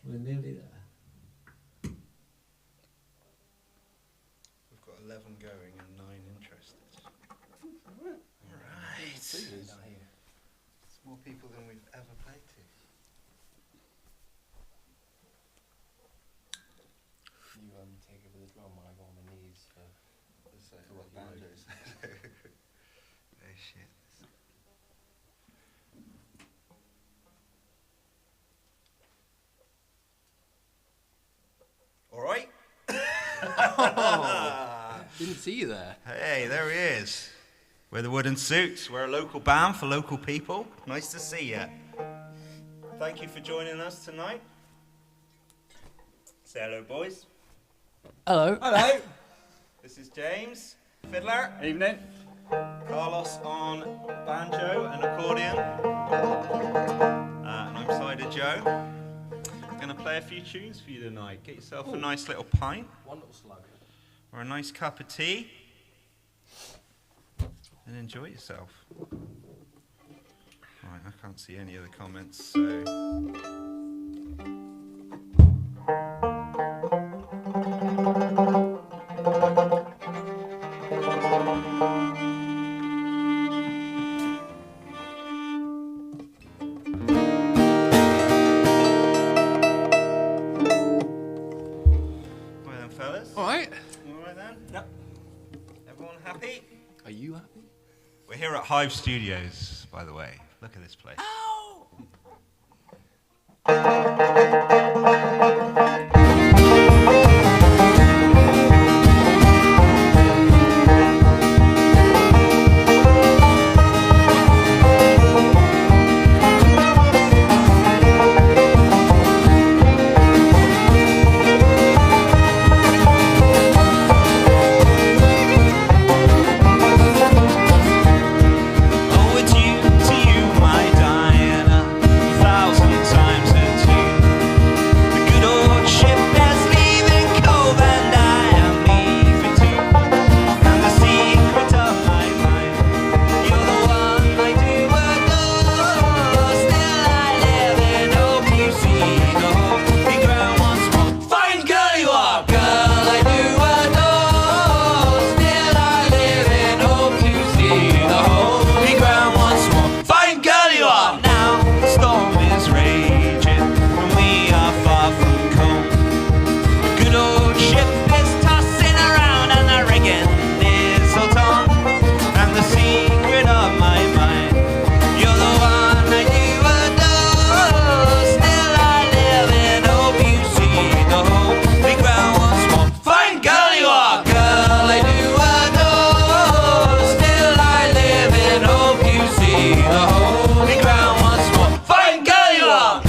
We're nearly there. We've got 11 going and 9 interested. Alright. Alright. It's more people than we've ever played to. You take over the drum when I go on my knees for what banjos. Oh shit. Alright. Didn't see you there. Hey, there he is. We're the Wooden Suits. We're a local band for local people. Nice to see you. Thank you for joining us tonight. Say hello, boys. Hello. Hello. This is James, fiddler. Evening. Carlos on banjo and accordion. And I'm Cider Joe. I'm going to play a few tunes for you tonight. Get yourself a nice little pint. One little slug. Or a nice cup of tea. And enjoy yourself. Right, I can't see any of the comments, so... Right then, fellas. Alright. You alright then? Yep. Everyone happy? Are you happy? We're here at Hive Studios, by the way. Look at this place. Ow! Oh, it's you, to you, my Diana, 1,000 times a two. The good old ship is leaving cove and I am leaving too. And the secret of my mind, you're the one I do adore. Still I live in hope you see the holy ground once more. Fine girl you are, girl I do adore. Still I live in hope you see the holy ground once more. Fine girl you are. Now the storm is raging and we are far from home. The good old ship is tossing around and the rigging is all torn. And the secret of my mind, you're the one I do adore. Still I live in hope you see the holy ground once more. Fine girl you are, girl I do adore. Still I live in hope you see the holy ground once more. Fine girl you are.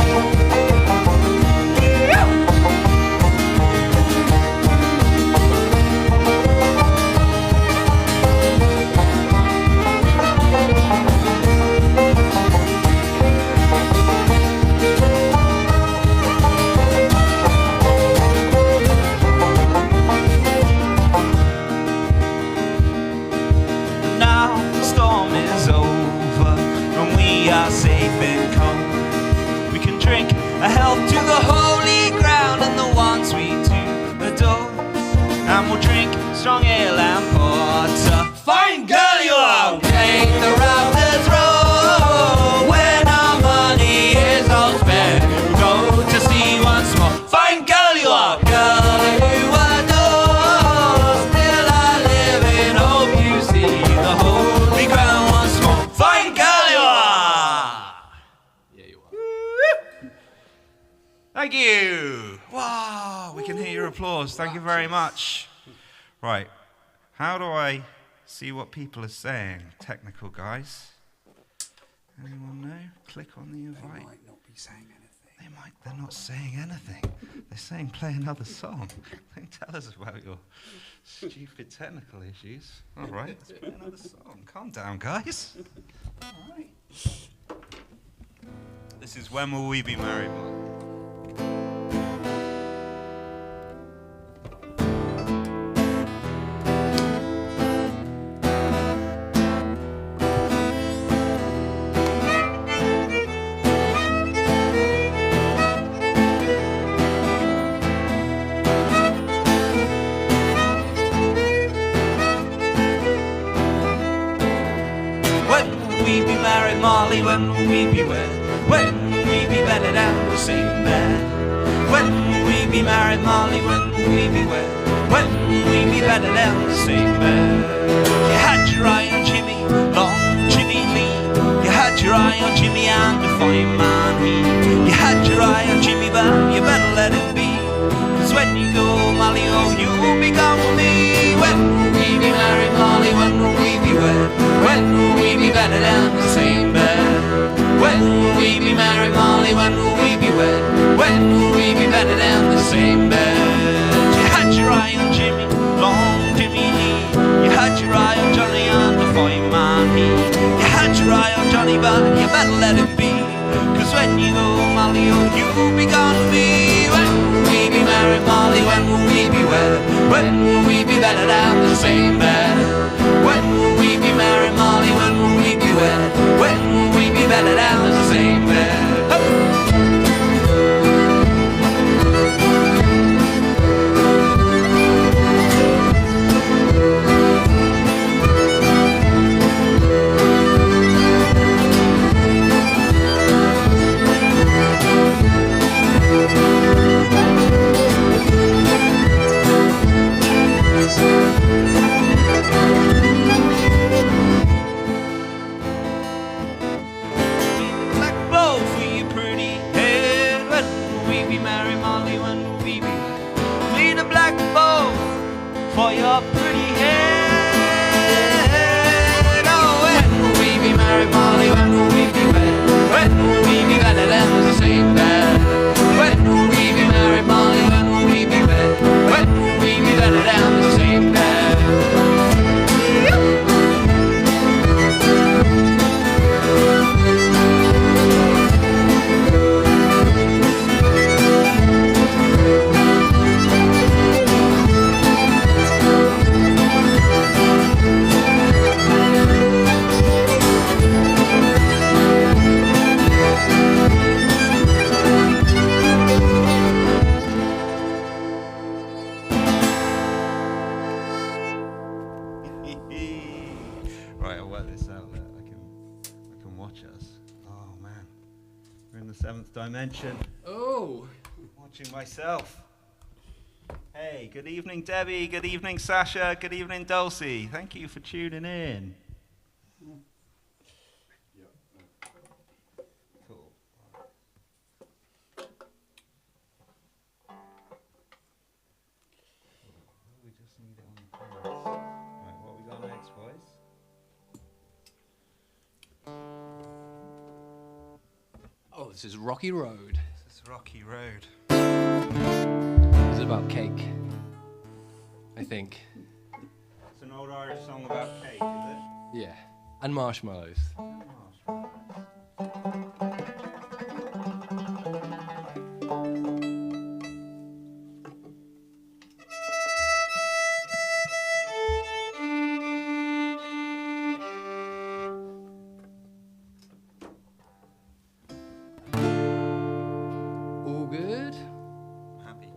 Now the storm is over and we are safe and calm. We can drink a health to the holy ground and the ones we do adore. And we'll drink strong ale and porter. Fine girl you are. Take the rafters roll when our money is all spent. We'll go to sea once more. Fine girl you are, girl you adore. Still I live in hope you see the holy ground once more. Fine girl you are. Yeah, you are. Thank you. Wow, we can hear your applause. Thank you very much. Right, how do I see what people are saying? Technical guys. Anyone know? Click on the invite. They might not be saying anything. They're not saying anything. They're saying play another song. Don't tell us about your stupid technical issues. All right, let's play another song. Calm down, guys. All right. This is When Will We Be Married, Mark? when will we be wed? When will we be bedded down in the same bed? When will we be married, Molly? When will we be wed? When will we be bedded down in the same bed? You had your eye on Jimmy, long Jimmy Lee. You had your eye on Jimmy and the fine man he. You had your eye on Jimmy, but you better let him be. 'Cause when you go, Molly, oh, you'll be gone with me. When will we be married, Molly? When will we be wed? When will we be bedded down in the same bed? When will we be married, Molly? When will we be wed? When will we be bedded down in the same bed? You had your eye on Jimmy, long Jimmy Lee. You had your eye on Johnny and the fine man he. You had your eye on Johnny, but you better let him be. 'Cause when you go, Molly, oh, you'll be gone with me. When will we be married, Molly? When will we be wed? When will we be bedded down in the same bed? When will we be married, Molly? When will we be wed? When will we be bedded down in the same bed? For your pretty head. Oh, when will we be married, Molly? When will we be wed? When will we be bedded down in the same bed? When will we be married, Molly? When will we be wed? When will we be bedded down in the same bed? Right, I'll work this out. I can watch us. Oh man, we're in the 7th dimension. Oh! Watching myself. Hey, good evening, Debbie. Good evening, Sasha. Good evening, Dulcie. Thank you for tuning in. Cool. We just need it on the chorus. Right, what we got next, boys? Oh, this is Rocky Road. This is Rocky Road. This is about cake, I think. It's an old Irish song about cake, is it? Yeah. And marshmallows. All good? Happy.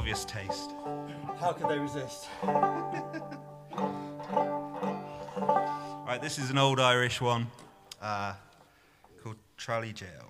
obvious taste. How could they resist? Right, this is an old Irish one called Trolley Jail.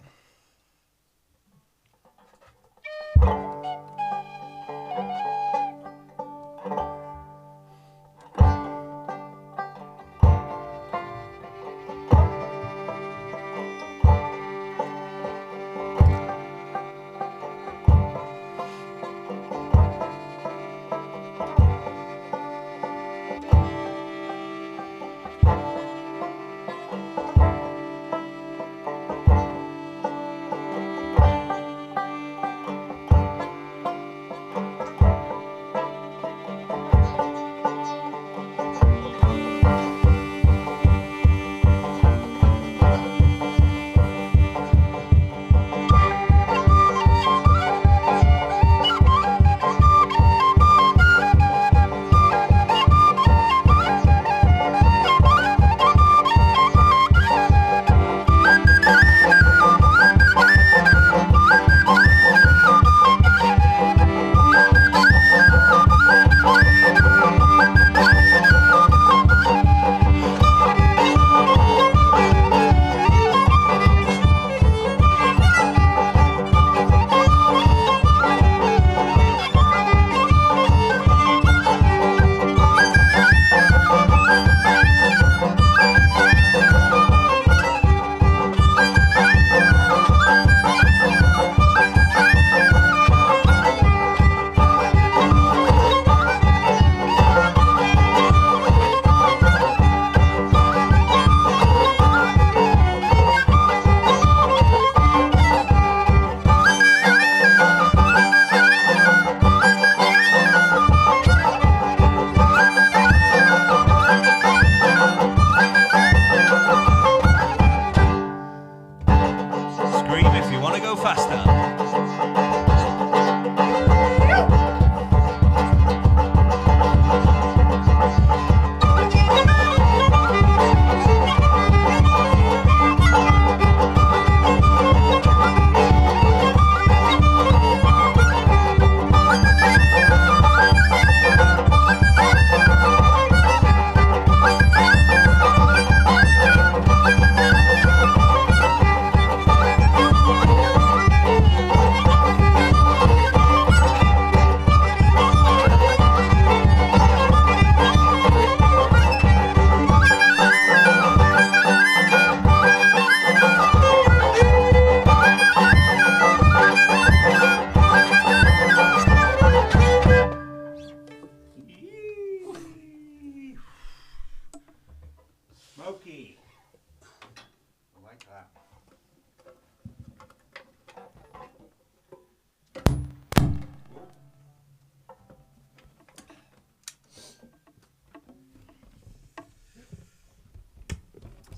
Smoky. I like that.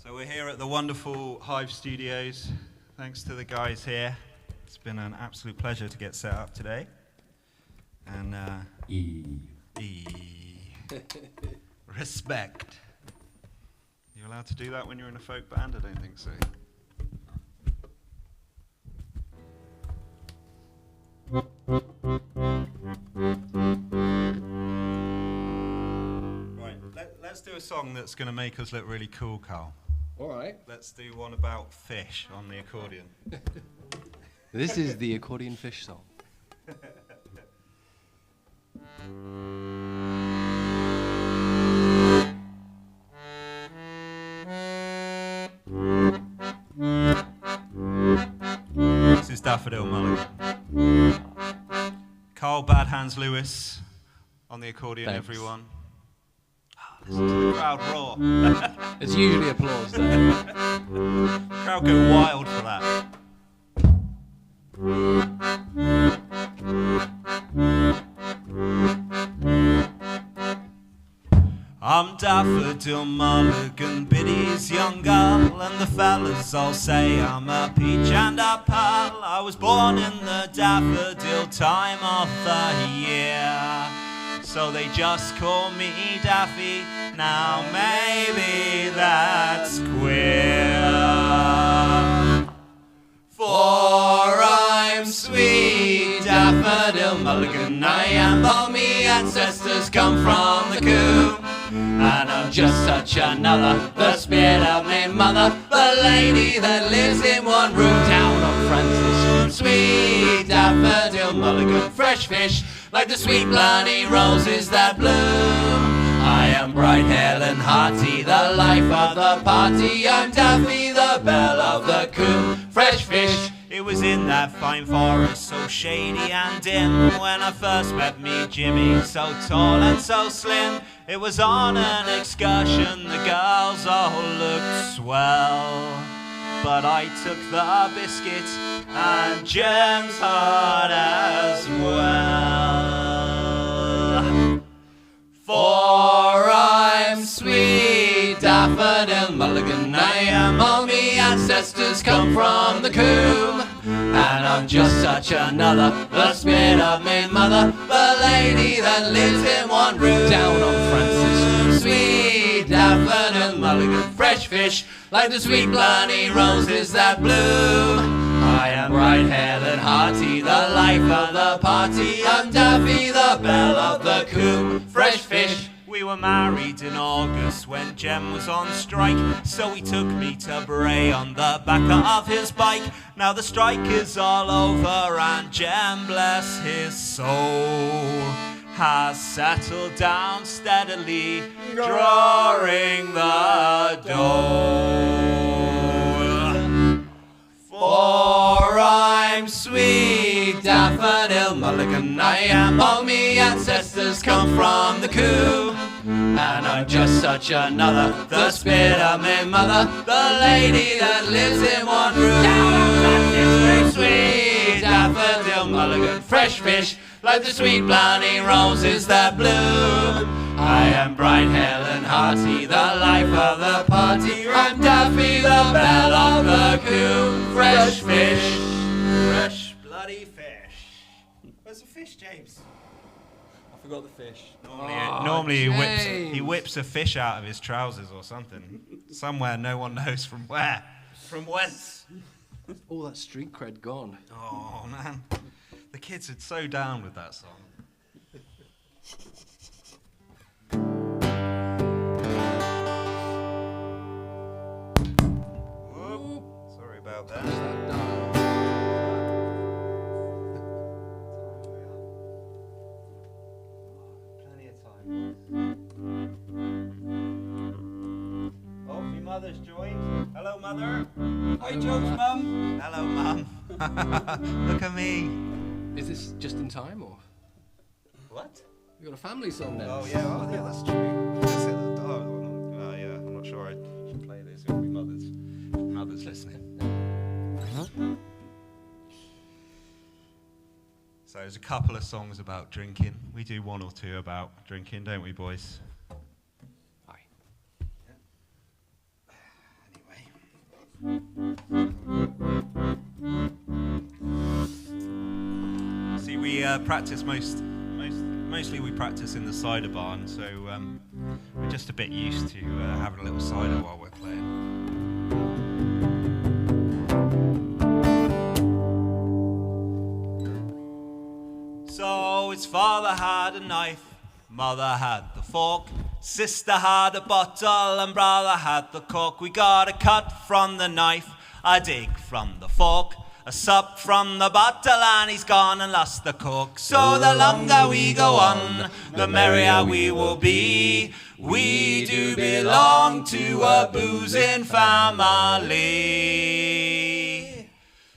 So we're here at the wonderful Hive Studios. Thanks to the guys here. It's been an absolute pleasure to get set up today. And respect. You allowed to do that when you're in a folk band? I don't think so. Right, let's do a song that's going to make us look really cool, Carl. All right. Let's do one about fish on the accordion. This is the accordion fish song. This is Daffodil Mulligan. Carl Bad Hands Lewis on the accordion, Thanks. everyone. Oh, listen to the crowd roar. There's usually applause there. Crowd go wild for that. I'm Daffodil Mulligan, Biddy's young girl, and the fellas all say I'm a peach and a pearl. I was born in the daffodil time of the year, so they just call me Daffy. Now maybe that's queer, for I'm sweet daffodil mulligan. I am, all me ancestors come from the coombe. And I'm just such another, the spirit of me mother, the lady that lives in one room down on Francis. Sweet daffodil mulligan, fresh fish, like the sweet bloody roses that bloom. I am bright, hale and hearty, the life of the party. I'm Daffy, the belle of the coombe, fresh fish. It was in that fine forest, so shady and dim, when I first met me Jimmy, so tall and so slim. It was on an excursion, the girls all looked swell, but I took the biscuit and Jem's heart as well. For I'm sweet daffodil mulligan, I am, all me ancestors come from the coombe. And I'm just such another, the spirit of me mother, the lady that lives in one room down on Francis. Sweet daffodil mulligan, fresh fish, like the sweet bloody roses that bloom. I am bright, hale and hearty, the life of the party. I'm Daffy, the belle of the coombe, fresh fish. We were married in August when Jem was on strike, so he took me to Bray on the back of his bike. Now the strike is all over and Jem, bless his soul, has settled down steadily, drawing the dole. For I'm sweet daffodil mulligan, I am, all me ancestors come from the coombe. And I'm just such another, the spirit of me mother, the lady that lives in one room down on Francis. Sweet daffodil mulligan, fresh fish, like the sweet bloody roses that bloom. I am bright, hale and hearty, the life of the party. I'm Daffy, the belle of the coombe, fresh fish, fresh bloody fish. Where's the fish, James? I forgot the fish. Normally he whips a fish out of his trousers or something. Somewhere no one knows from where. From whence. All that street cred gone. Oh man. The kids are so down with that song. Whoop. Sorry about that. Oh, my mother's joined. Hello, Mother. Hi, Joe's mum. Hello, Mum. Look at me. Is this just in time, or? What? We got a family song now. Oh, yeah, that's true. Yeah, I'm not sure I should play this. It'll be Mother's listening. So there's a couple of songs about drinking. We do one or two about drinking, don't we, boys? Aye. Anyway. See, we practice mostly we practice in the cider barn, so we're just a bit used to having a little cider while we're playing. So his father had a knife, mother had the fork, sister had a bottle and brother had the cork. We got a cut from the knife, a dig from the fork, a sup from the bottle, and he's gone and lost the cork. So the longer we go on, the merrier we will be. We do belong to a boozing family.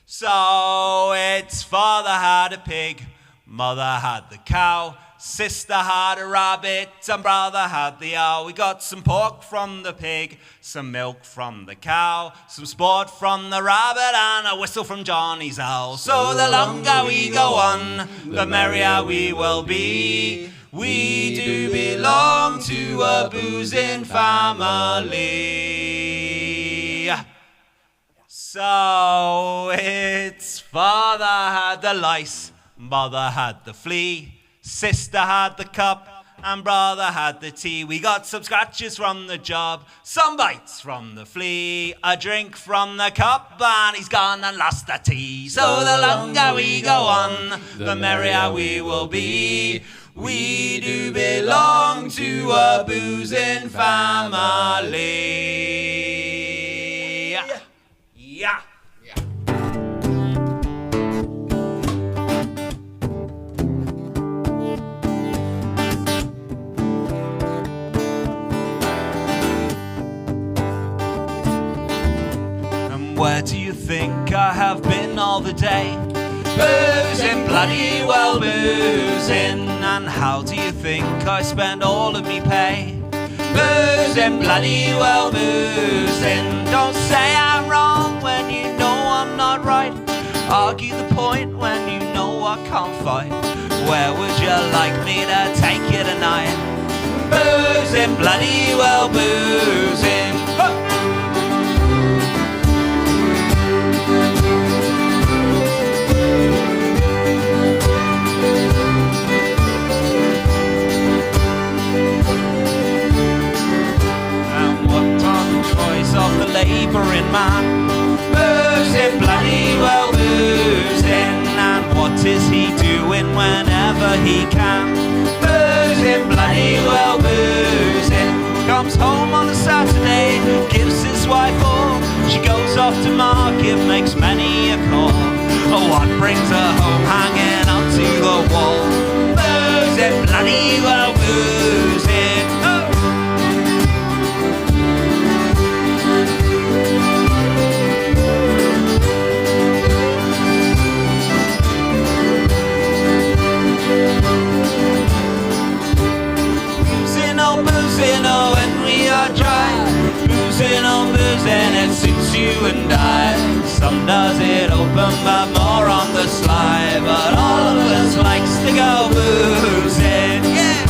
So its father had a pig, mother had the cow, sister had a rabbit, and brother had the owl. We got some pork from the pig, some milk from the cow, some sport from the rabbit, and a whistle from Johnny's owl. So the longer we go on, the merrier we will be. We do belong to a boozing family. So its father had the lice, mother had the flea, sister had the cup, and brother had the tea. We got some scratches from the job, some bites from the flea, a drink from the cup, and he's gone and lost the tea. So the longer we go on, the merrier we will be. We do belong to a boozing family. Yeah. Where do you think I have been all the day? Boozing, bloody well boozing. And how do you think I spend all of me pay? Boozing, bloody well boozing. Don't say I'm wrong when you know I'm not right. Argue the point when you know I can't fight. Where would you like me to take you tonight? Boozing, bloody well boozing. Of the labouring man, boozing, bloody well boozing. And what is he doing whenever he can? Boozing, bloody well boozing. Comes home on a Saturday, gives his wife all. She goes off to market, makes many a call. Oh, what brings her home hanging onto the wall? Boozing, bloody well boozing. Oh. Boozing, oh, when we are dry. Boozing, oh, boozing, it suits you and I. Some does it open, but more on the sly. But all of us likes to go boozing, yeah.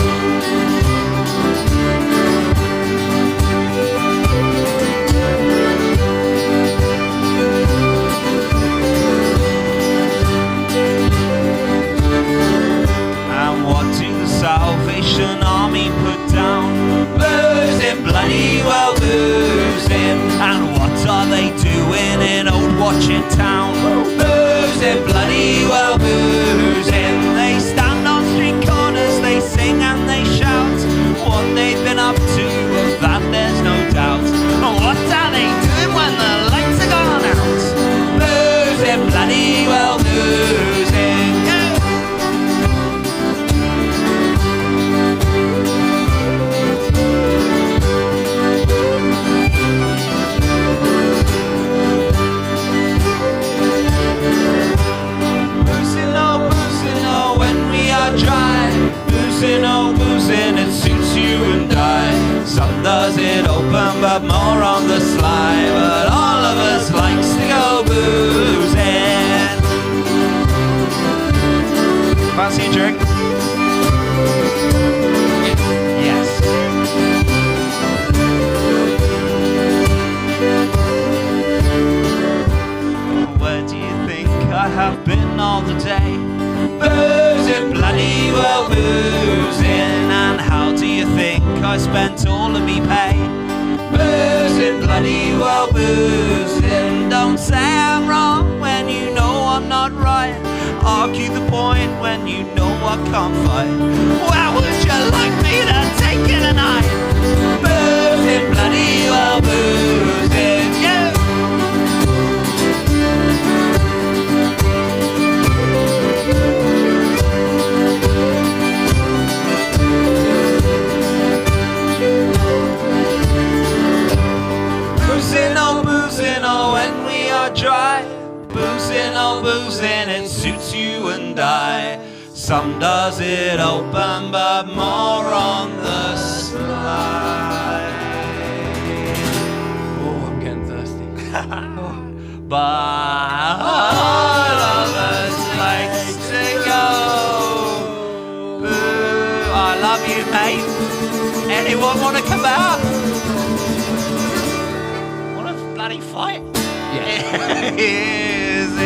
And what do the Salvation Army put down? Boozing, bloody well boozing. And what are they doing in old Watchet Town? Boozing, bloody well boozing. They stand on street corners, they sing and they shout. What they've been up to, of that there's no doubt. And what are they doing when the lights are gone out? Boozing, bloody well boozing. Dry. Boozing, oh boozing, it suits you and I. Some does it open, but more on the sly. But all of us likes to go boozing. Fancy a drink? Yes. Where do you think I have been all the day? Boozing, bloody well boozing. And how do you think I spent all of me pay? Boozing, bloody well boozing. Don't say I'm wrong when you know I'm not right. Argue the point when you know I can't fight. Where would you like me to take you tonight? Boozing, bloody well boozing, yeah. Boozing, oh, when we are dry. Boozing, oh, boozing, it suits you and I. Some does it open, but more on the slide. Oh, I'm getting thirsty. But all of us likes to go. Ooh, I love you, mate. Anyone want to come out? Bloody fight. Yeah. Is it?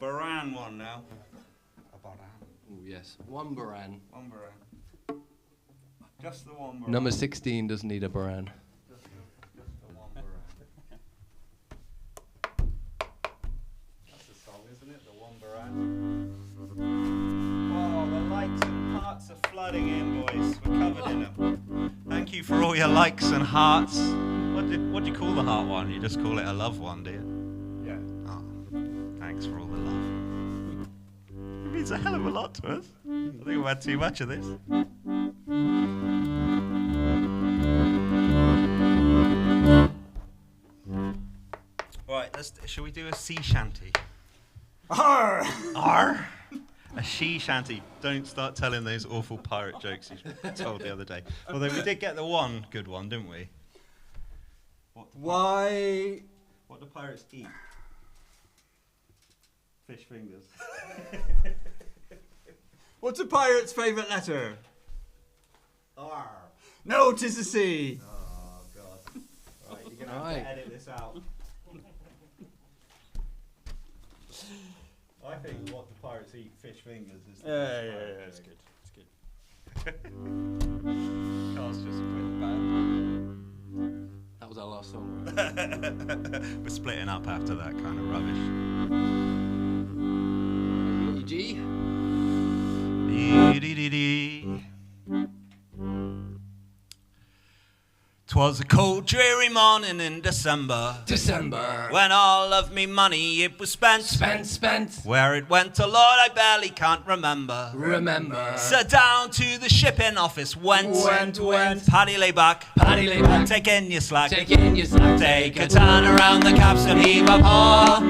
Baran one now. A baran. Oh yes, one Baran. One Baran. Just the one Baran. Number 16 doesn't need a Baran. Just the one Baran. That's the song, isn't it? The one Baran. Oh, the likes and hearts are flooding in, boys. We're covered in them. Thank you for all your likes and hearts. What do you call the heart one? You just call it a love one, do you? Yeah. Oh, thanks for all the love. It means a hell of a lot to us. I think we've had too much of this. Right, shall we do a sea shanty? Arr! Arr! A she shanty. Don't start telling those awful pirate jokes you told the other day. Although we did get the one good one, didn't we? Why? What do pirates eat? Fish fingers. What's a pirate's favourite letter? R. No, 'tis a C. Oh, God. Right, you're going to have Right. to edit this out. I think what do pirates eat? Fish fingers is the best pirate It's joke. good. It's good. Carl's just quit the band. That was our last song. We're splitting up after that kind of rubbish. G. Dee-dee-dee-dee. 'Twas a cold, dreary morning in December, when all of me money it was spent. Spent. Where it went to, Lord, I barely can't remember. Remember. So down to the shipping office went. Paddy lay back, take in your slack. Take in your slack. Take a turn around the capstan, heave up all.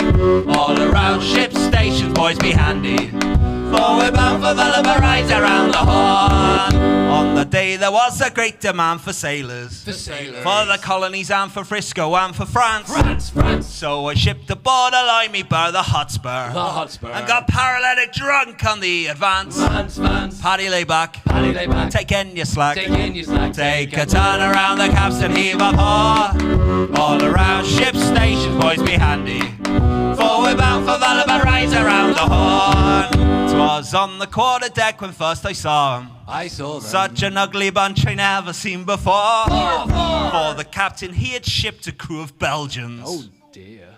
All around ship stations, boys, be handy. For we're bound for Valaba, right around the Horn. On the day there was a great demand for sailors. For the colonies and for Frisco and for France. So I shipped aboard a limey bar, the Hotspur. And got paralytic drunk on the advance. Paddy lay back, take in your slack. Take a turn around the capstan, heave up all. All around ship stations, boys, be handy. For we're bound for Valaba, right around the Horn. 'Twas on the quarter deck when first I saw him. I saw them. Such an ugly bunch I never seen before. For the captain, he had shipped a crew of Belgians. Oh dear.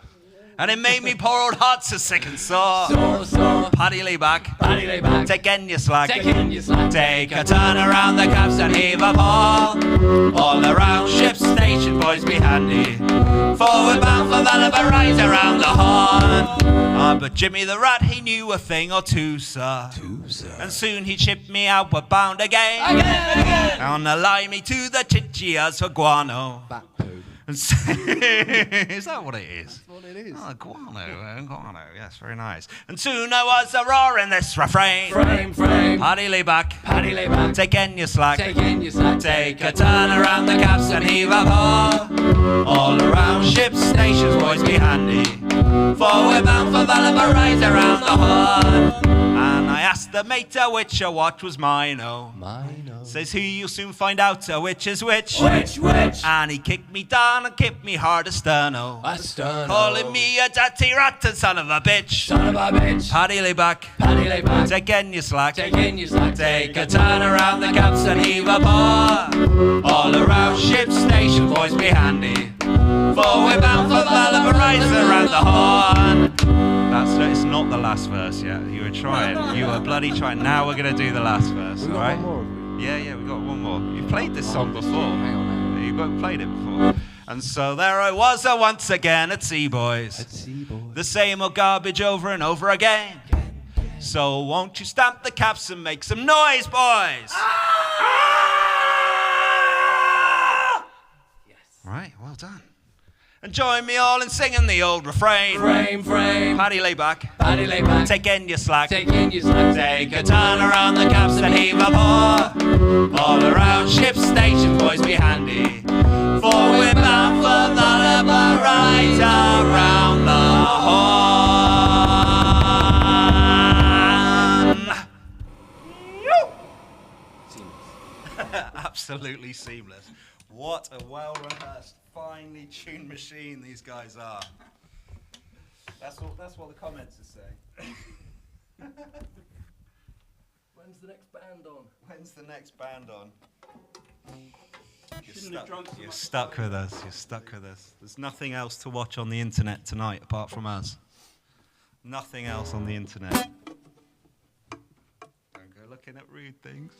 And it made me poor old heart so sick and sore. Paddy lay back, take in your slack. Take a turn around the capstan, heave up all around ship station, boys, be handy. Forward bound for Valaba, right around the Horn. But Jimmy the Rat, he knew a thing or two, sir. And soon he shipped me out, we're bound again. On the limey to the Chichias for guano. Bat poo. And so, is that what it is? That's what it is. Oh, guano, yes, very nice. And soon I was a roar in this refrain. Paddy lay back, take in your slack. Take a turn around the capstan, heave up all around ship stations, boys, be handy. For we're bound for Valaba, right around the Horn. And I asked the mate which a watch was mine, oh. Says he, you'll soon find out which is which. And he kicked me down and kicked me hard astern, oh. Calling me a dirty rotten son of a bitch. Paddy lay back, take in your slack. Take a turn around the capstan, heave up all around ship station, boys, be handy. For we're bound for Valaba, right around the Horn. It's not the last verse yet. You were trying. You were bloody trying. Now we're going to do the last verse, all right? Yeah, we got one more. You've played this song before. Hang on. You've played it before. And so there I was once again at sea, boys. The same old garbage over and over again. So won't you stamp the caps and make some noise, boys? Right, well done. And join me all in singing the old refrain. Paddy lay back, take in your slack. Take a turn around the capstan, heave up all around ship station, boys, be handy. For we're bound for Valaba, right around the Horn. Absolutely seamless. What a well-rehearsed, finely tuned machine these guys are. That's what the comments are saying. When's the next band on? When's the next band on? You're Stuck with us. You're stuck with us. There's nothing else to watch on the internet tonight apart from us. Nothing else on the internet. Don't go looking at rude things.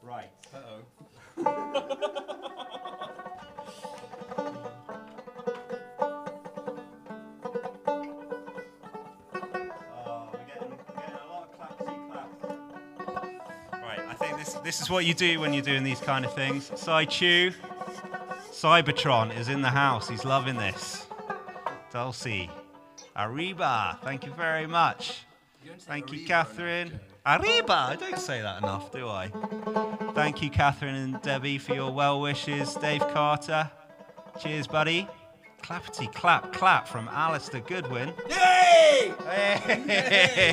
Right. We're getting a lot of clapsy claps. Right, I think this is what you do when you're doing these kind of things. Chew. Cybertron is in the house. He's loving this. Dulcie. Arriba. Thank you very much. Thank you, Catherine. Arriba. I don't say that enough, do I? Thank you, Catherine and Debbie, for your well wishes. Dave Carter. Cheers, buddy. Clappity clap clap from Alistair Goodwin. Yay!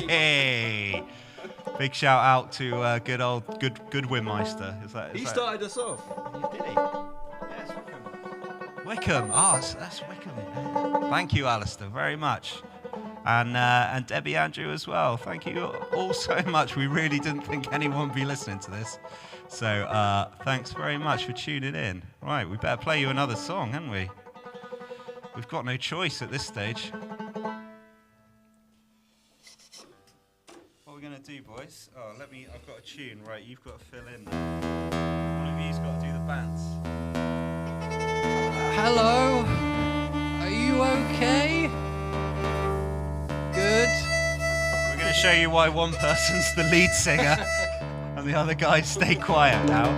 Hey! Big shout out to Goodwin Meister. He started us off. Did he? Yes, Wickham. Wickham. Oh, that's Wickham. Thank you, Alistair, very much. And Debbie Andrew as well. Thank you all so much. We really didn't think anyone would be listening to this. So thanks very much for tuning in. Right, we better play you another song, haven't we? We've got no choice at this stage. What are we going to do, boys? Oh, I've got a tune. Right, you've got to fill in. One of you's got to do the bands. Hello? Are you okay? Good. We're going to show you why one person's the lead singer and the other guys stay quiet now.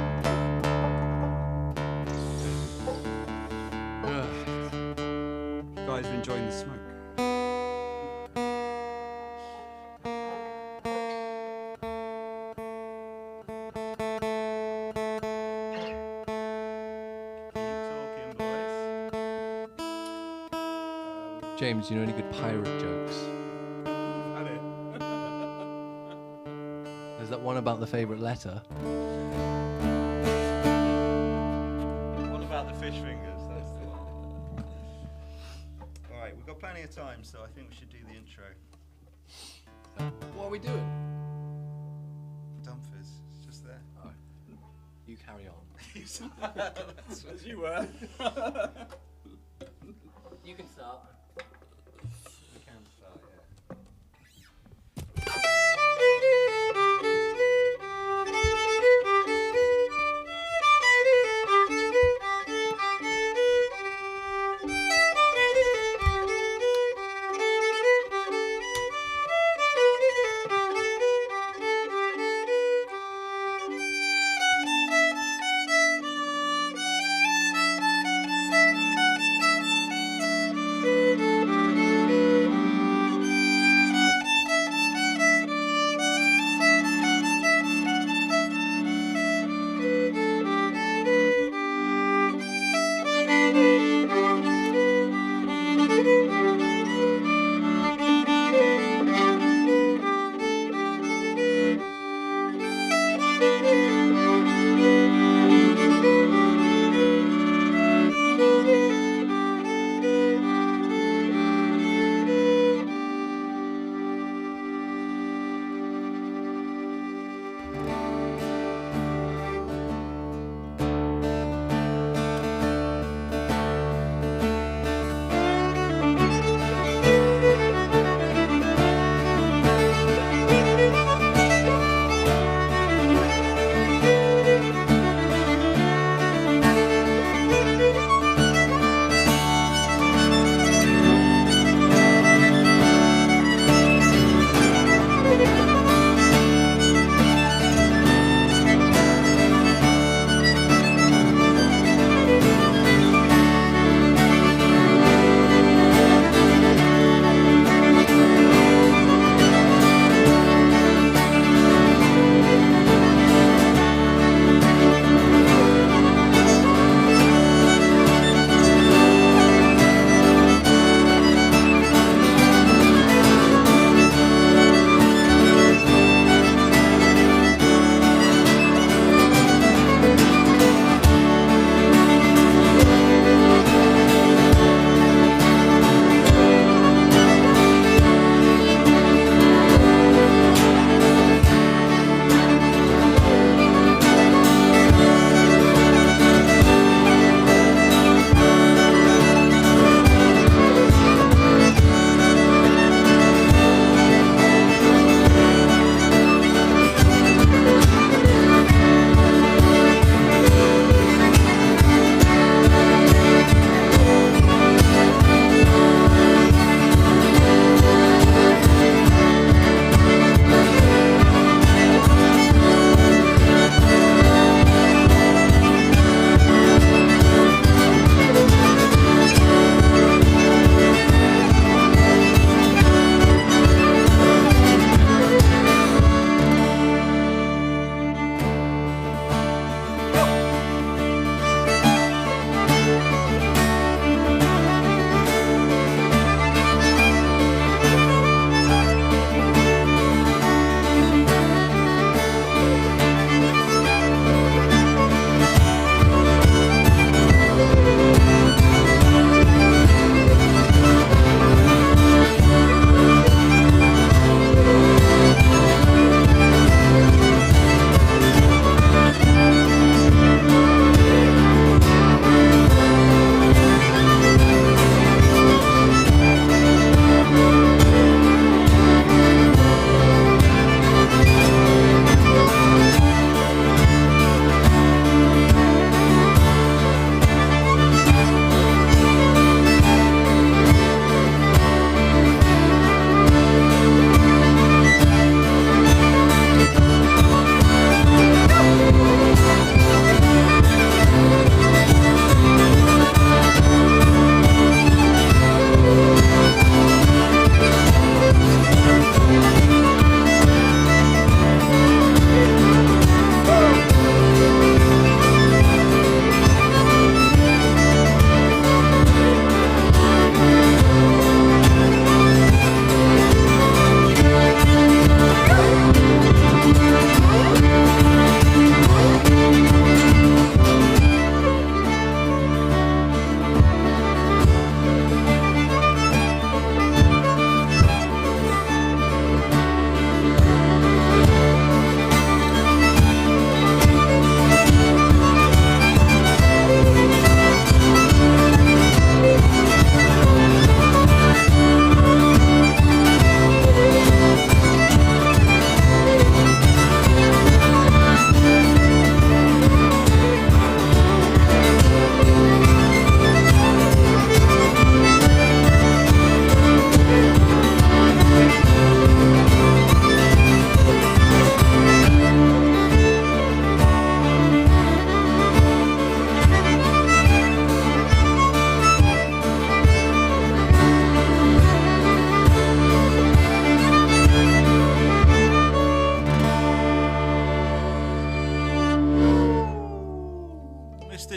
You guys are enjoying the smoke. Keep talking, boys. James, you know any good pirate jokes? Had it. There's that one about the favourite letter. What about the fish fingers? That's the one. Alright, we've got plenty of time, so I think we should do the intro. What are we doing? Dumfries, it's just there. Oh, you carry on. As you were. You can start. We can start, yeah.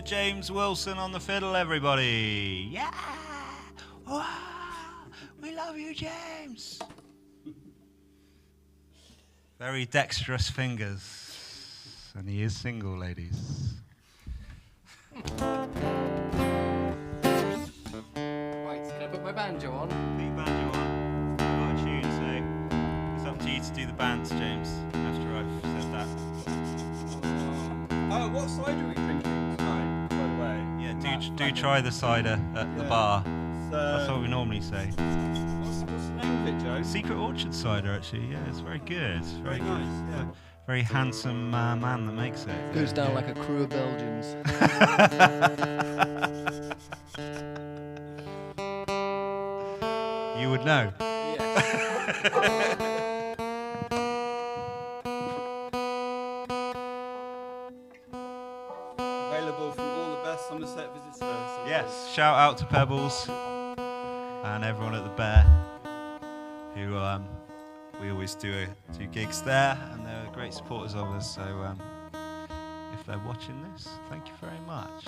James Wilson on the fiddle, everybody. Yeah! Wow. We love you, James. Very dexterous fingers. And he is single, ladies. Right, can I put my banjo on? Leave banjo on. I've got a tune, so it's up to you to do the bands, James, after I've said that. Oh, what cider are we drinking tonight, by the way? Yeah, do try the cider at the bar. That's what we normally say. What's the name of it, Joe? Secret Orchard cider, actually. Yeah, it's very good. It's very good. nice, yeah. Very handsome man that makes it. Goes down like a crew of Belgians. You would know. Yes. Available from all the best Somerset visitors. So Yes. Shout out to Pebbles and everyone at the Bear, who we always do gigs there, and they're great supporters of us. So if they're watching this, thank you very much.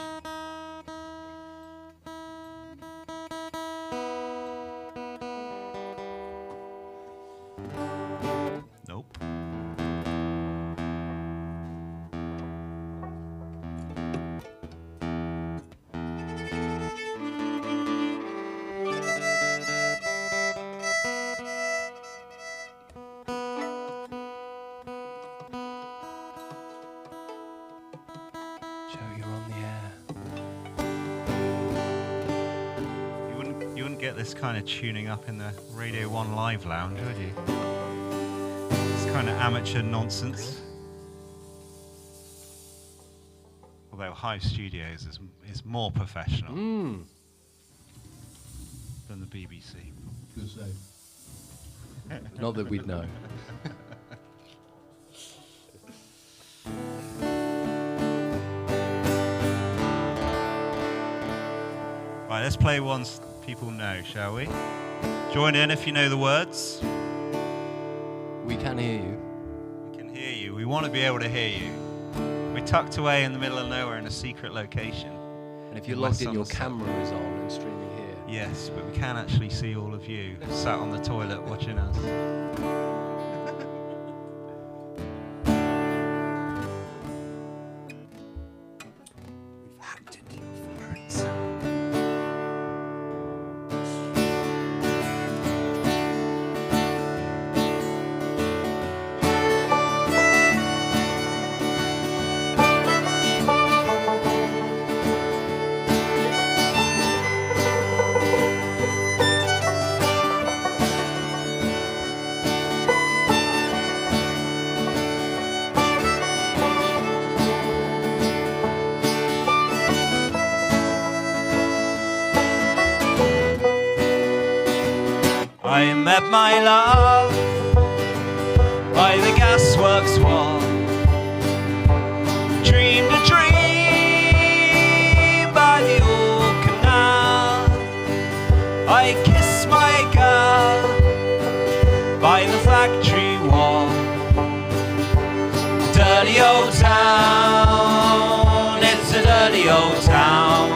Nope. Joe, you're on the air. You wouldn't get this kind of tuning up in the Radio 1 Live Lounge, would you? It's kind of amateur nonsense. Although Hive Studios is more professional than the BBC. Not that we'd know. Right, let's play ones people know, shall we? Join in if you know the words. We can hear you. We can hear you. We want to be able to hear you. We're tucked away in the middle of nowhere in a secret location. And if you're In logged West in, your Somerset. camera is on and streaming here. Yes, but we can actually see all of you sat on the toilet watching us. we've hacked into your phones. I met my love by the gasworks wall. Dreamed a dream by the old canal. I kissed my girl by the factory wall. Dirty old town, it's a dirty old town.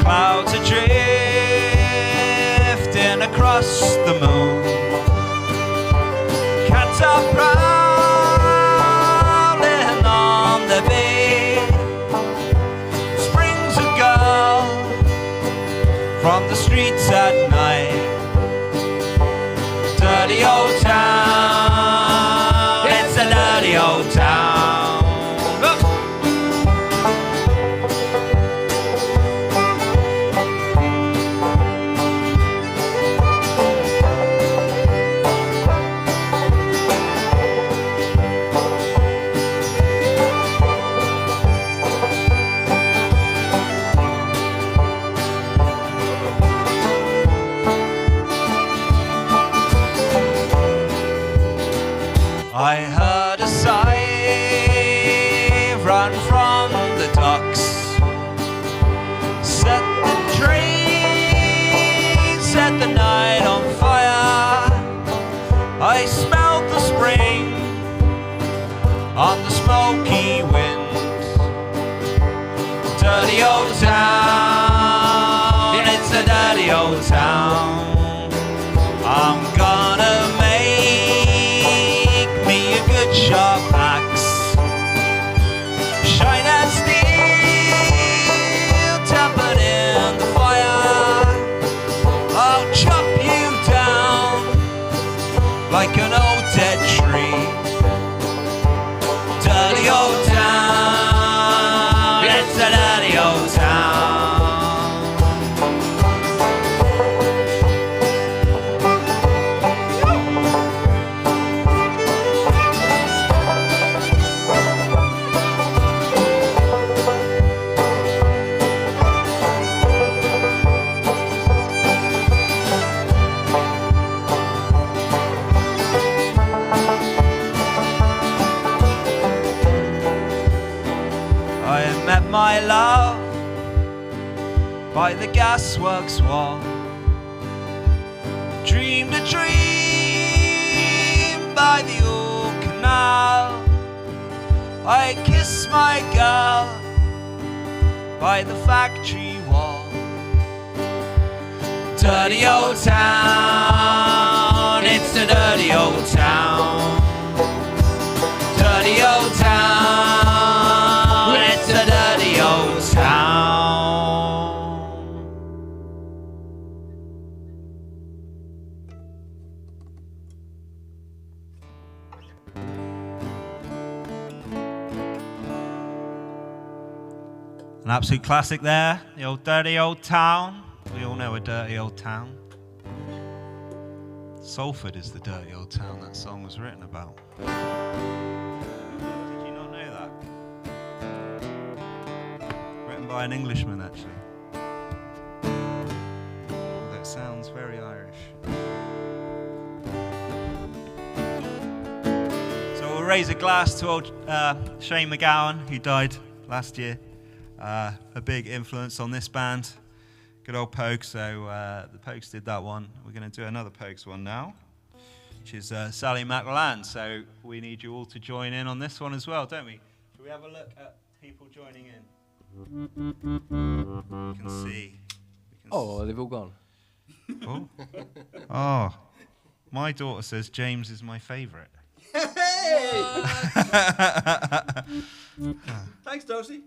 Clouds are drifting across the moon. Cats are prowling on the bay. Springs a girl from the streets at night. Dirty old town, it's a dirty old town. Look. I heard a sigh run from the docks. Set the train, set the night on fire. I smelled the spring on the smoky wind. my love by the gasworks wall. Dreamed a dream by the old canal. I kissed my girl by the factory wall. Dirty old town, it's a dirty old town. Dirty old town, it's a dirty old town. An absolute classic there, the old dirty old town. We all know a dirty old town. Salford is the dirty old town that song was written about. Did you not know that? Written by an Englishman, actually. That sounds very Irish. So we'll raise a glass to old Shane McGowan, who died last year. A big influence on this band. Good old Pogues. So the Pogues did that one. We're going to do another Pogues one now, which is Sally McLeland. So we need you all to join in on this one as well, don't we? Should we have a look at people joining in? You can see. Oh, they've all gone. Oh. Oh, my daughter says James is my favourite. Thanks, Darcy.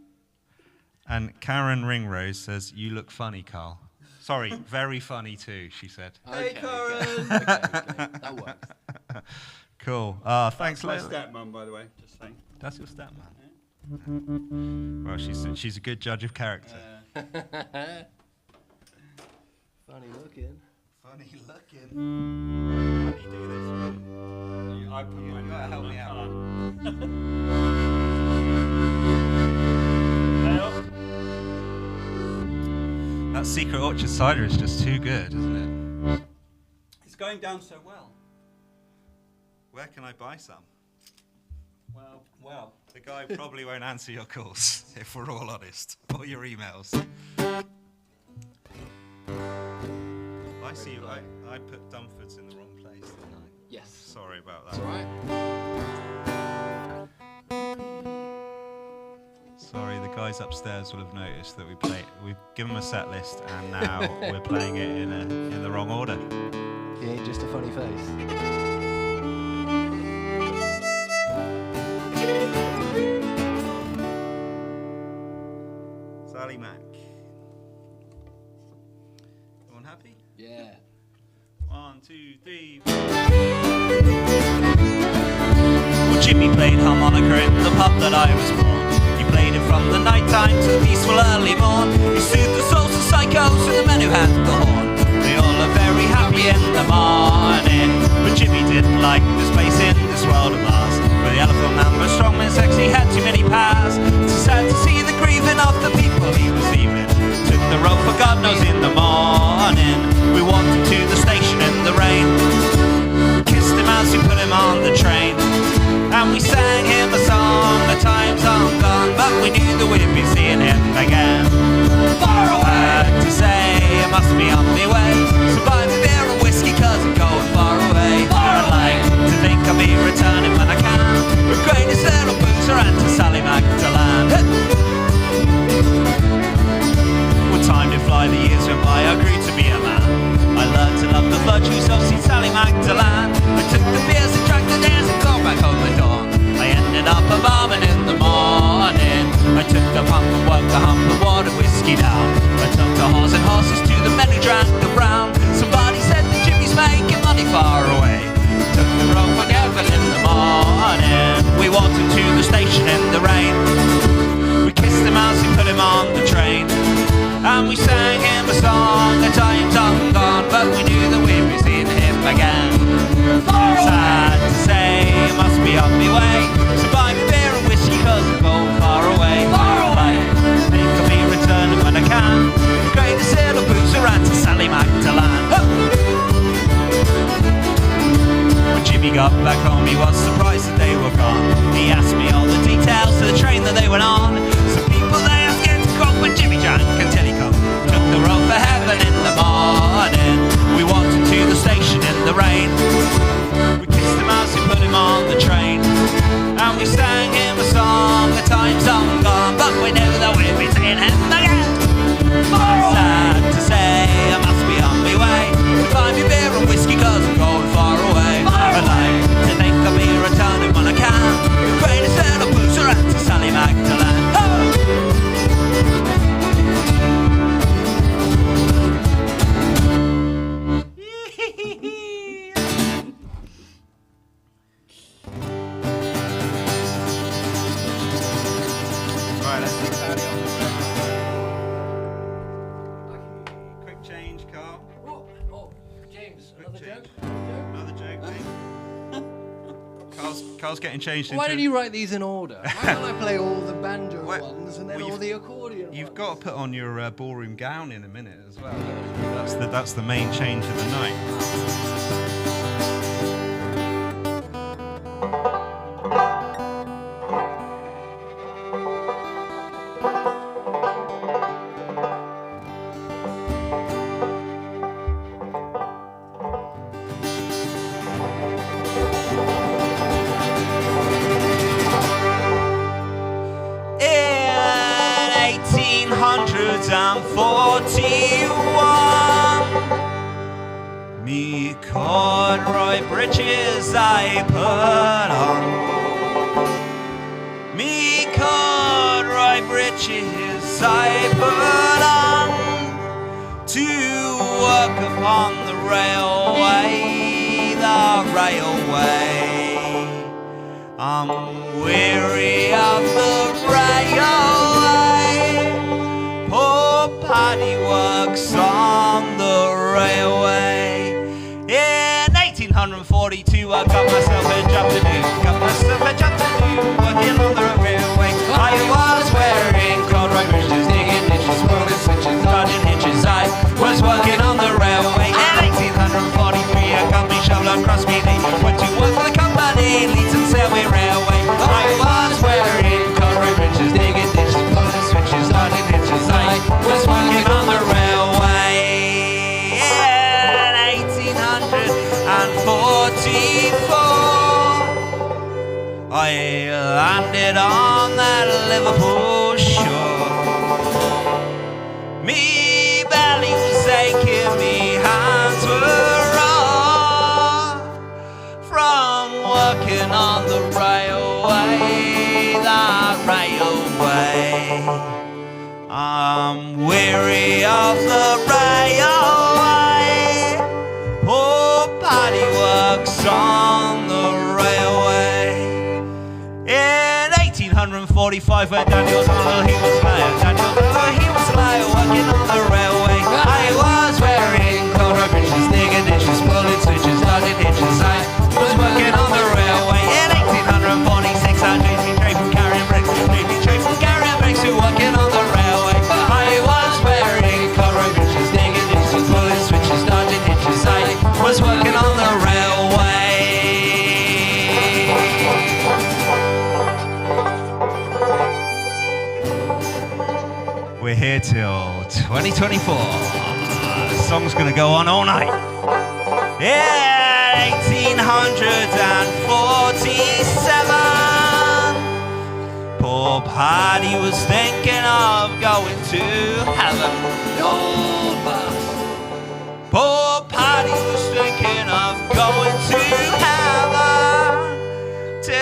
And Karen Ringrose says, you look funny, Carl. Sorry, very funny too, she said. Hey, Karen. Okay. That works. Cool. Thanks, My Lily. stepmom, by the way. Just saying. That's your stepmom. Well, she's a good judge of character. Funny looking. Funny looking. How do you do this? I put You my gotta help me out. That Secret Orchard cider is just too good, isn't it? It's going down so well. Where can I buy some? Well. The guy probably won't answer your calls, if we're all honest, or your emails. I see you. I put Dumfords in the wrong place, didn't I? Yes. Sorry about That's that. all right. Sorry, the guys upstairs will have noticed that we've given them a set list, and now we're playing it in the wrong order. He ain't just a funny face. Sally Mac. Everyone happy? Yeah. 1, 2, 3. Well, Jimmy played harmonica in the pub that I was born. He played it from the night time to the peaceful early morn. He soothed the souls of psychos and the men who had the horn. They all are very happy in the morning. But Jimmy didn't like this place in this world of ours, where the elephant man was strong and sexy, had too many powers. It's sad to see the grieving of the people he was leaving. Took the road for God knows in the morning. We walked into the station in the rain, kissed him as we put him on the train, and we sang him a song. The time's long gone, but we knew that we'd be seeing him again. Far away to say I must be on my way, so buy me beer and whiskey cause I'm going far away. I'd like to think I'll be returning when I can, with greatest little boozer and to Sally Magdalene. What time did fly, the years went by, I grew to be a man. I learned to love the virtues of St. Sally Magdalene. I took the beers and drank the dares and got back home at dawn. I ended up a barman in the morning. I took the pump and worked the hump and watered whiskey down. I took the horse and horses to the men who drank the brown. Somebody said that Jimmy's making money far away. Took the road for Devon in the morning. We walked into the station in the rain. We kissed him as we put him on the train, and we sang him a song. The time's long gone, but we knew that we'd be seeing him again. Sad to say, I must be on my way, so buy me beer and whiskey cause I'm going far away. I think I'll be returning when I can, the greatest little boozer and to Sally Magdalene. When Jimmy got back home, he was surprised that they were gone. He asked me all the details of the train that they went on. Some people they asked Jimmy Jack until he come. Took the road for heaven in the morning. We walked into the station in the rain. We kissed him as we put him on the train. And we sang him a song, a time song gone. But we knew that we'd be seeing him again. Sad to say, I must be on my way to find me beer and whiskey, cause I'm going far away. I'd like to think I'll be returning when I can. The greatest little boozer at to Sally Magdalene. Right, let's see Paddy on the track. Quick change, Carl. Oh, James, Quick another change. joke? Another joke, mate. Carl's getting changed into... Why don't you write these in order? Why don't I play all the banjo Well, ones and then well, all the accordion You've ones? got to put on your ballroom gown in a minute as well. That's the main change of the night. In 1841, me corduroy breeches I put on. Me corduroy breeches I put on to work upon the railway, the railway. I'm weary of the railway. Poor Paddy works on the railway. In 1842, I got myself a job to do. Got myself a job to do, working on the railway. I was wearing corduroy breeches, digging ditches, pulling switches, dodging hitches. I was working on the railway. In 1843, I got me shovel across me knee. Went to work for the company, Leeds and Selway Railway. I was wearing corduroy breeches, digging ditches, pulling switches, dodging hitches. I was working on the railway. In 1844, I landed on that Liverpool shore. Me belly was aching, me hands were raw from working on the railway, the railway. I'm weary of the railway. Poor Paddy works on the railway. In 1845, when Daniel Dollar, he was lying. Daniel Dollar, he was lying, working on the railway. I was wearing corduroy breeches, digging ditches, pulling switches, dodging hitches. I was working on the railway. In 1846, I changed me trade from carrying bricks. Changed me trade from carrying bricks to working on the railway. I was wearing corduroy breeches, digging ditches, pulling switches, dodging hitches. I was working on the railway. We're here till 2024. The song's gonna go on all night. Yeah, 1847. Poor Paddy was thinking of going to heaven. Old bus. Poor Paddy was thinking of going to heaven to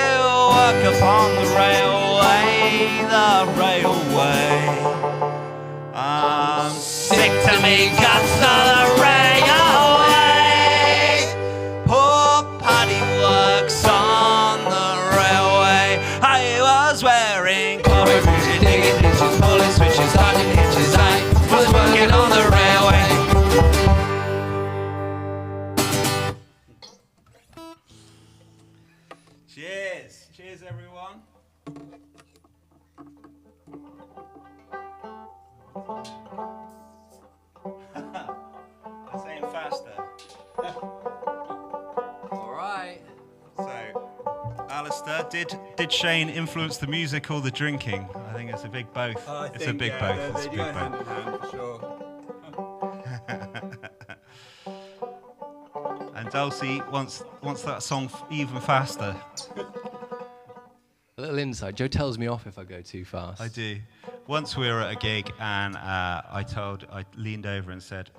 work upon the railway, the railway. I'm sick to me guts of the railway. Poor Paddy works on the railway. I was wearing corduroy breeches, digging ditches, pulling switches, dodging hitches. I was working on the railway. Cheers. Cheers, everyone. I'm saying faster. All right. So, Alistair, did Shane influence the music or the drinking? think it's a big both. I It's a think, big yeah, both. They It's a go big hand both. in hand for sure. And Dulcie wants that song even faster. A little insight. Joe tells me off if I go too fast. I do. Once we were at a gig and I leaned over and said,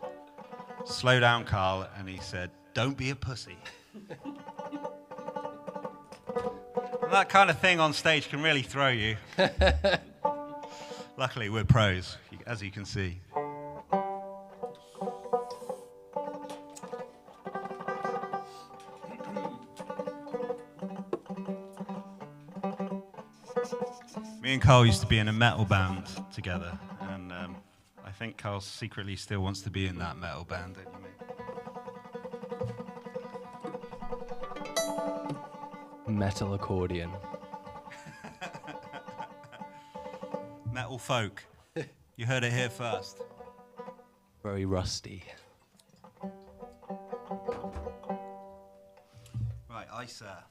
"Slow down, Carl," and he said, "Don't be a pussy." And that kind of thing on stage can really throw you. Luckily, we're pros, as you can see. Me and Carl used to be in a metal band together, and I think Carl secretly still wants to be in that metal band, don't you, mate? Metal accordion. Metal folk. You heard it here first. Very rusty. Right, Isa.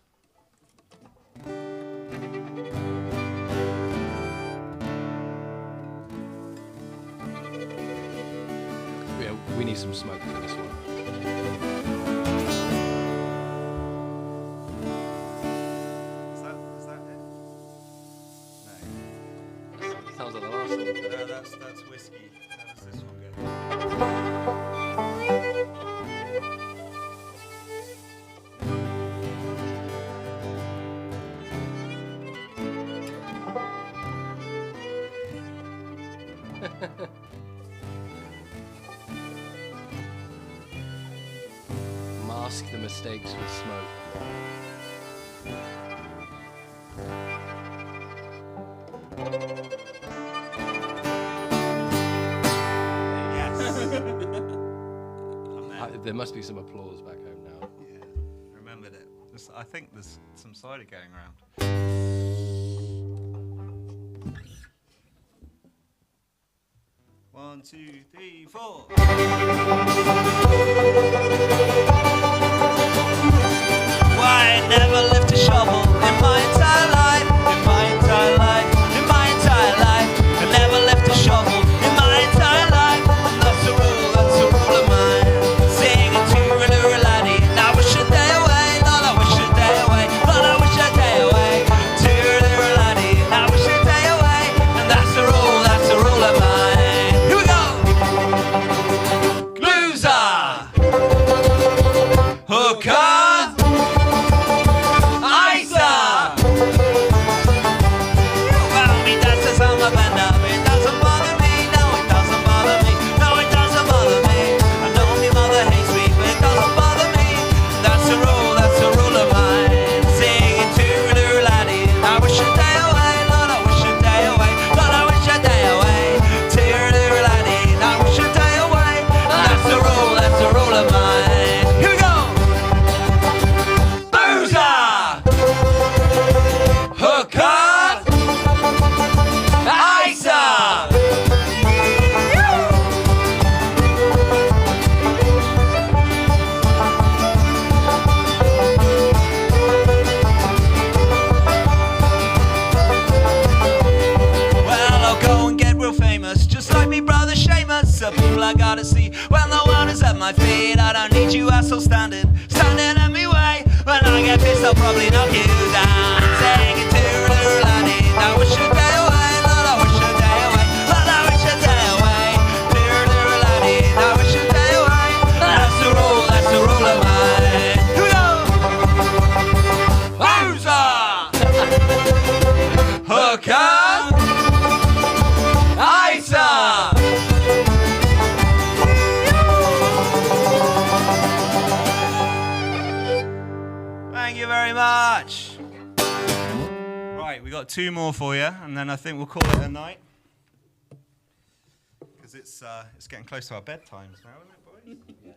Yeah, we need some smoke for this one. Is that it? Sounds like the last one. No. No, that's whiskey. How does this one go? Mask the mistakes with smoke. Yes. There must be some applause back home now. Yeah, remembered it. I think there's some cider going around. One, two, three, four. Why I never lift a shovel in my entire life, in my entire life, in my entire life. I never lift a shovel in my entire life. And that's a rule of mine. Singing to a laddie, and I wish a day away, Lord, I wish a day away, Lord, I wish a day away. To a laddie, and I wish a day away, and that's a rule of mine. Here we go. Loser, hooker. I gotta see when the world is at my feet. I don't need you assholes standing in my way. When I get pissed, I'll probably knock you down. Saying it to little laddie, I wish a day away, Lord, I wish a day away, Lord, I wish a day away. To little laddie, I wish a day away. That's the rule of mine. Here we go. Loser, hooker, Isa. Thank you very much. Right, we got two more for you, and then I think we'll call it a night. Because it's getting close to our bedtimes now, isn't it, boys? Yes.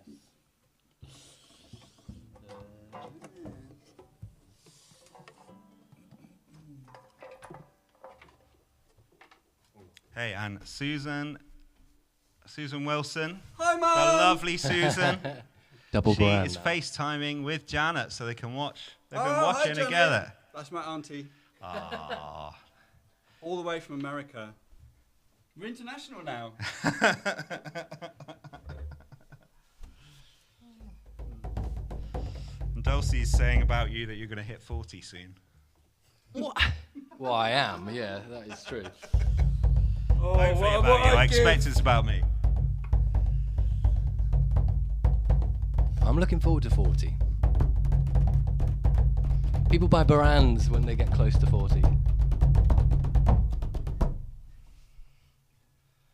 Hey, and Susan Wilson, Hi, the Mum. lovely Susan. Double She grand. is FaceTiming with Janet so they can watch. They've Oh, been hi, watching Janet. together. That's my auntie. Aww. All the way from America. We're international now. And Dulcie's saying about you that you're going to hit 40 soon. What? Well, I am. Yeah, that is true. Hopefully about you. I expect it's about me. I'm looking forward to 40. People buy Barans when they get close to 40.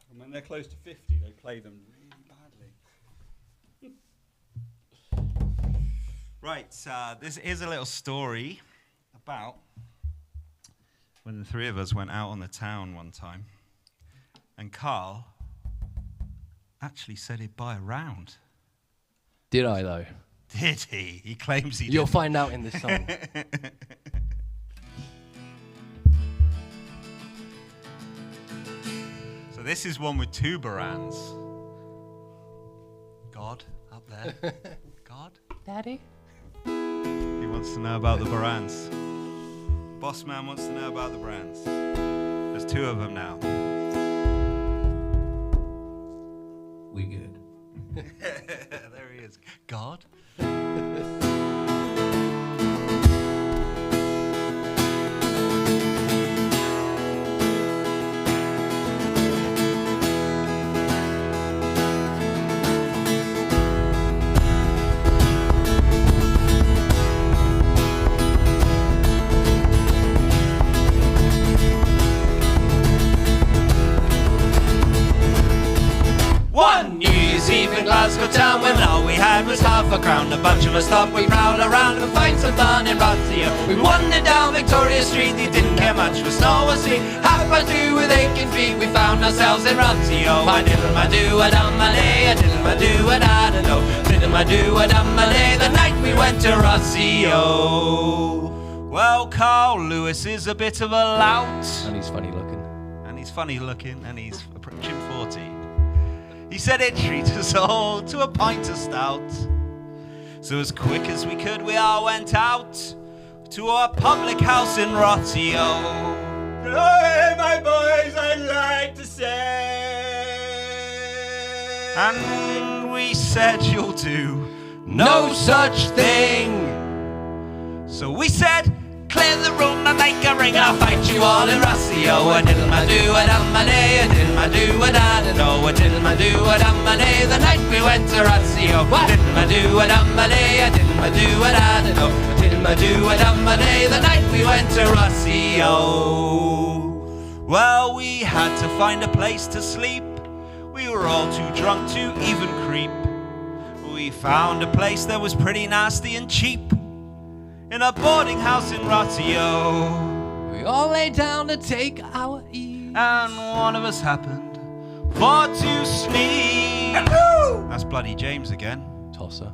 And when they're close to 50, they play them really badly. Right, this is a little story about when the three of us went out on the town one time, and Carl actually said he'd buy a round. Did I, though? Did he? He claims he did. You'll find out in this song. So this is one with two Barans. God, up there. God? Daddy? He wants to know about the Barans. Boss man wants to know about the brands. There's two of them now. We good. There he is. God? One New Year's Eve in Glasgow town when all we had was half a crown. A bunch of us thought we'd prowl around and find some fun in Rothio. We wandered down Victoria Street, we didn't care much for snow or sleet. Half past 2 with aching feet, we found ourselves in Rothio. I diddle-my-do-a-dum-a-day, I diddle-my-do-a-da-da-do, diddle-my-do-a-dum-a-day, the night we went to Rothio. Well, Carl Lewis is a bit of a lout. And he's funny looking. And he's funny looking, and he's approaching 40. He said he'd treat us all to a pint of stout. So as quick as we could, we all went out to our public house in Rothio. Hey, my boys, I'd like to say. And we said, you'll do no such thing. So we said, clear the room and make a ring. I'll fight you all in Rothio. A diddle-my-do-a-dum-a-day, a diddle-my-do-a-da-da-do, a diddle-my-do-a-dum-a-day, the night we went to Rothio. A diddle-my-do-a-dum-a-day, a diddle-my-do-a-da-da-do, a diddle-my-do-a-dum-a-day, the night we went to Rothio. Well, we had to find a place to sleep. We were all too drunk to even creep. We found a place that was pretty nasty and cheap, in a boarding house in Rothio. We all lay down to take our ease. And one of us happened for to sleep. That's bloody James again. Tosser.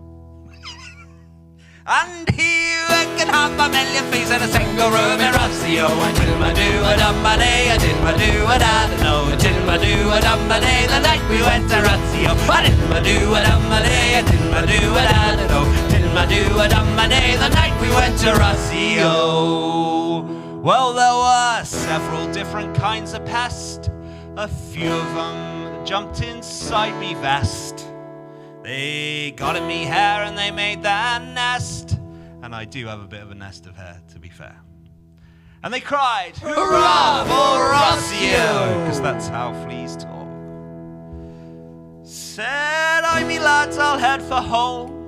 And here I can have a million fees in a single room in Rothio. I diddle-my-do-a-dum-a-day, I diddle-my-do-a-da-da-do, I diddle-my-do-a-dum-a-day, the night we went to Rothio. I diddle-my-do-a-dum-a-day, I diddle-my-do-a-da-da-do, diddle-my-do-a-dum-a-day, the night we went to Rothio. Well, there were several different kinds of pest. A few of them jumped inside me vest. They got in me hair and they made their nest. And I do have a bit of a nest of hair, to be fair. And they cried, hurrah for Rothio! Because that's how fleas talk. Said I, me lads, I'll head for home.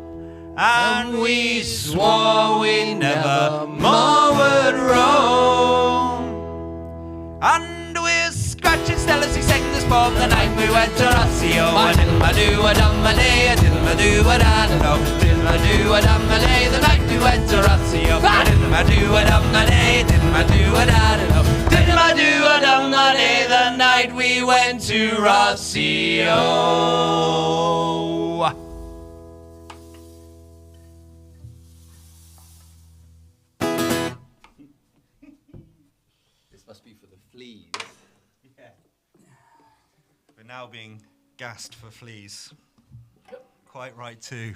And we swore we never more would roam. And we're scratching still as we sang this poem the night we went to Rothio. A diddle-my-do-a-dum-a-day, a diddle-my-do-a-da-da-do, diddle-my-do-a-dum-a-day, the night we went to Rothio. A diddle-my-do-a-dum-a-day, diddle-my-do-a-da-da-do, diddle-my-do-a-dum-a-day, the night we went to Rothio. Must be for the fleas. Yeah. We're now being gassed for fleas. Quite right too.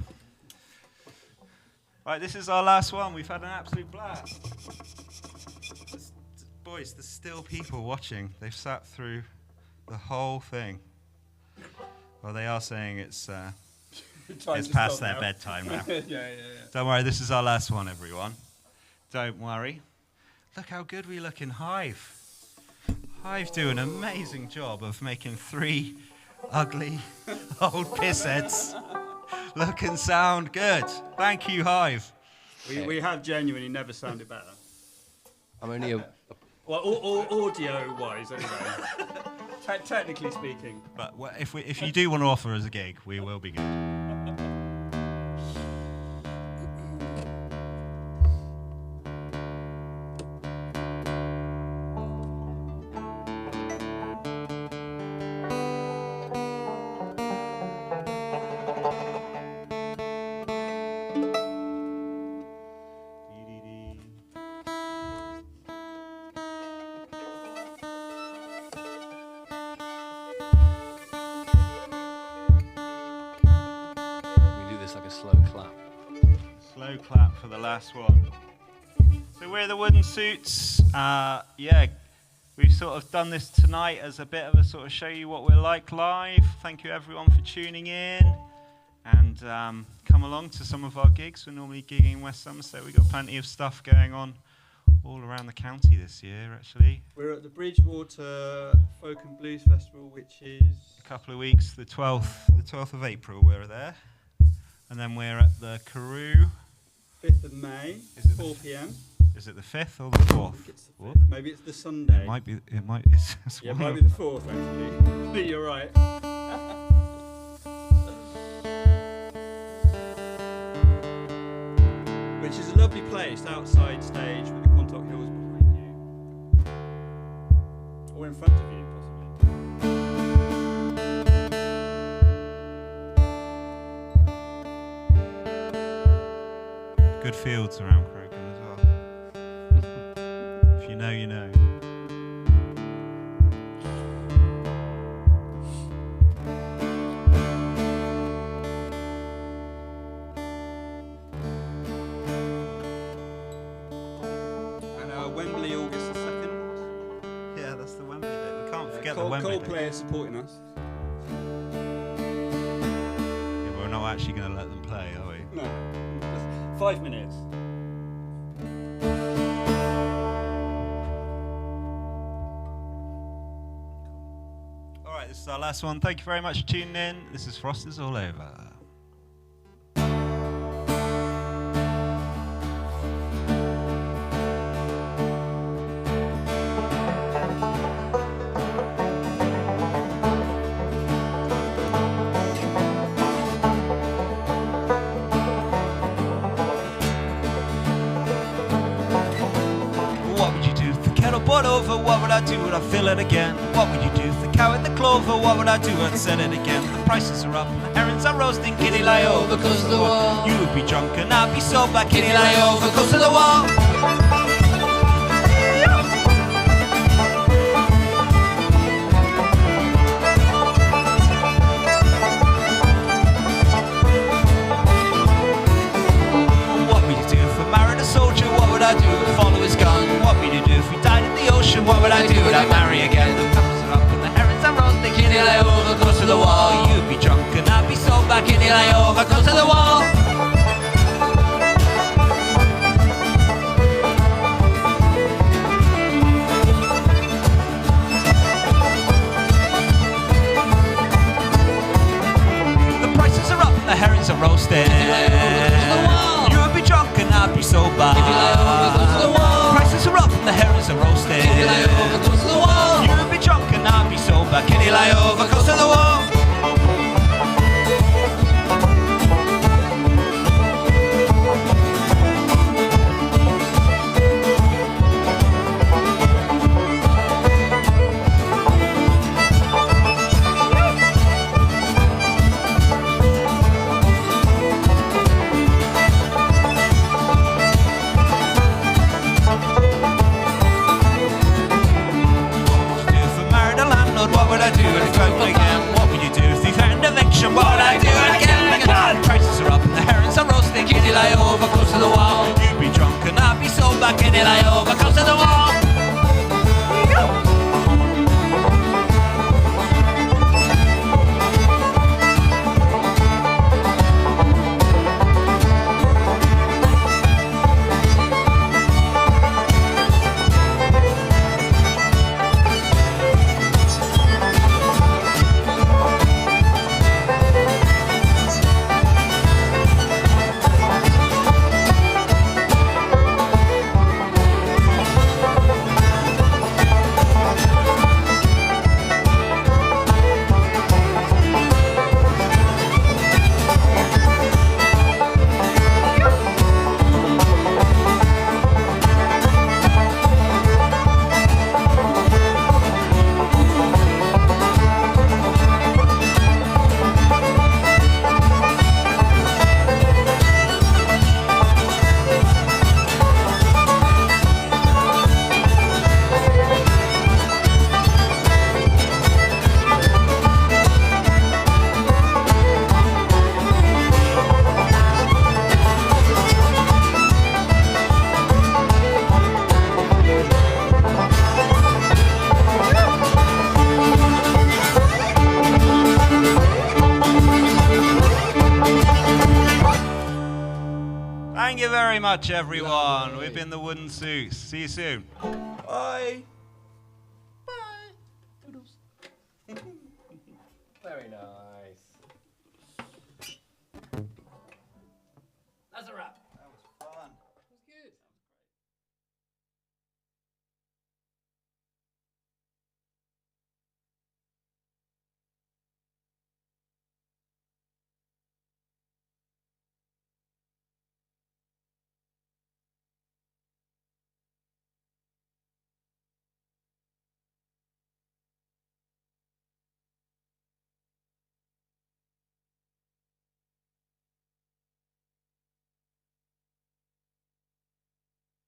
Right, this is our last one. We've had an absolute blast. Boys, there's still people watching. They've sat through the whole thing. Well, they are saying it's past their bedtime now. yeah. Don't worry, this is our last one, everyone. Don't worry. Look how good we look in Hive. Hive do an amazing job of making 3 ugly old pissheads look and sound good. Thank you, Hive. We have genuinely never sounded better. I'm only a Well, audio-wise, anyway. Technically speaking. But if you do want to offer us a gig, we will be good. Slow clap for the last one. So we're the Wooden Suits. We've sort of done this tonight as a bit of a sort of show you what we're like live. Thank you everyone for tuning in. And come along to some of our gigs. We're normally gigging in West Somerset. We've got plenty of stuff going on all around the county this year, actually. We're at the Bridgewater Folk and Blues Festival, which is... A couple of weeks, the 12th of April, we're there. And then we're at the Carew. 5th of May, 4 p.m. Is it the 5th or the 4th? It's the 5th. Maybe it's the Sunday. It might be. It's yeah, it might be the 4th, actually. You're right. Which is a lovely place, outside stage with the Quantock Hills behind you. Or in front of you, possibly. Good fields around Crookham as well. If you know, you know. And Wembley, August the 2nd. Yeah, that's the Wembley date. We can't forget the Wembley date. Coldplay is supporting us. Yeah, but we're not actually going to let them play, are we? No. 5 minutes. All right, this is our last one. Thank you very much for tuning in. This is Frost is All Over. Boiled over, what would I do? Would I fill it again? What would you do? The cow in the clover, what would I do? I'd sell it again. The prices are up, the herrings are roasting. Kitty lie over, close to the wall. You would be drunk and I'd be sober. Kitty lie over, close to the wall. What would you do if I married a soldier? What would I do? Follow his gun. What would you do if we died in the ocean? What would I do? Would I marry again? The peppers are up and the herrings are roasting. Kitty lie over, close to the wall. You'd be drunk and I'd be sober. Kitty lie over, close to the wall. The prices are up and the herrings are roasting. You would be drunk and I'd be sober. Prices are up and the herrings are roasting. You would be drunk and I'd be sober. Kitty lie over, close to the wall. What would I do if I broke again? What would you do if you found eviction? What would I do again? The prices are up and the herrings are roasting. Kitty lie over, close to the wall. You'd be drunk and I'd be sober. Kitty lie over, close to the wall. very much, everyone. We've been the Wooden Suits. See you soon. Bye. Very nice.